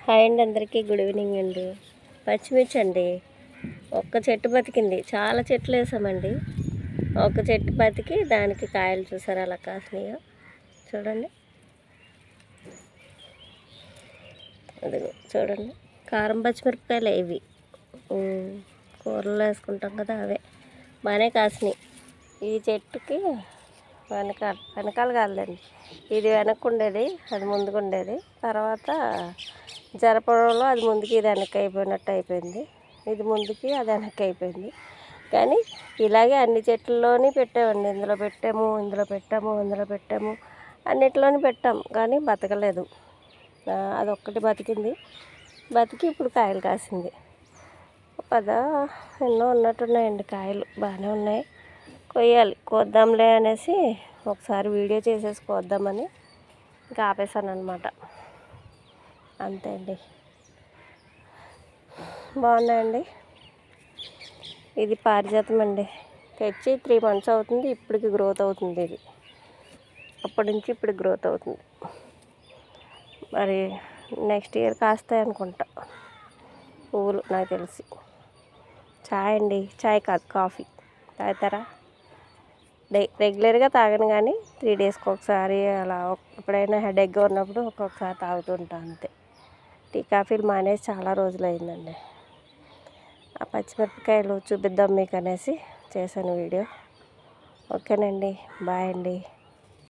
Hi అండి, అందరికీ good evening అండి. పచ్చిమిర్చి అండి, ఒక్క చెట్టు బతికింది. చాలా చెట్లు వేసామండి, ఒక చెట్టు బతికి దానికి కాయలు చూసారు అలా కాసినాయో చూడండి. అదిగో చూడండి, కారం పచ్చిమిరపకాయలు ఇవి కూరలో వేసుకుంటాం కదా, అవే బాగానే కాసినాయి. ఈ చెట్టుకి వెనకాల కాదండి, ఇది వెనక్కు ఉండేది, అది ముందుకు ఉండేది. తర్వాత జరపడంలో అది ముందుకి ఇది వెనక్కి అయిపోయినట్టు అయిపోయింది. ఇది ముందుకి అది వెనక్కి అయిపోయింది. కానీ ఇలాగే అన్ని చెట్లలోని పెట్టామండి. ఇందులో పెట్టాము, ఇందులో పెట్టాము, అన్నిటిలోని పెట్టాము, కానీ బతకలేదు. అదొక్కటి బతికింది. బతికి ఇప్పుడు కాయలు కాసింది. ఎన్నో ఉన్నట్టున్నాయండి కాయలు, బాగానే ఉన్నాయి. కోద్దాంలే అనేసి ఒకసారి వీడియో చేసేసి కోద్దామని ఇంకా ఆపేసాను అనమాట. అంతే అండి, బాగున్నాయండి. ఇది పారిజాతం అండి, తెచ్చి 3 months అవుతుంది. ఇప్పటికి గ్రోత్ అవుతుంది. ఇది అప్పటి నుంచి ఇప్పుడు గ్రోత్ అవుతుంది. మరి నెక్స్ట్ ఇయర్ కాస్తాయి అనుకుంటా పువ్వులు, నాకు తెలిసి. చాయ్ అండి, చాయ్ కాదు, కాఫీ తాగుతారా? రెగ్యులర్గా తాగను, కానీ 3 daysకి ఒకసారి అలా ఎప్పుడైనా హెడేక్గా ఉన్నప్పుడు ఒక్కొక్కసారి తాగుతుంటాను అంతే. టీ కాఫీలు మానేసి చాలా రోజులు అయిందండి. ఆ పచ్చిమిరపకాయలు చూపిద్దాం మీకు అనేసి చేశాను వీడియో. ఓకేనండి, బాయ్ అండి.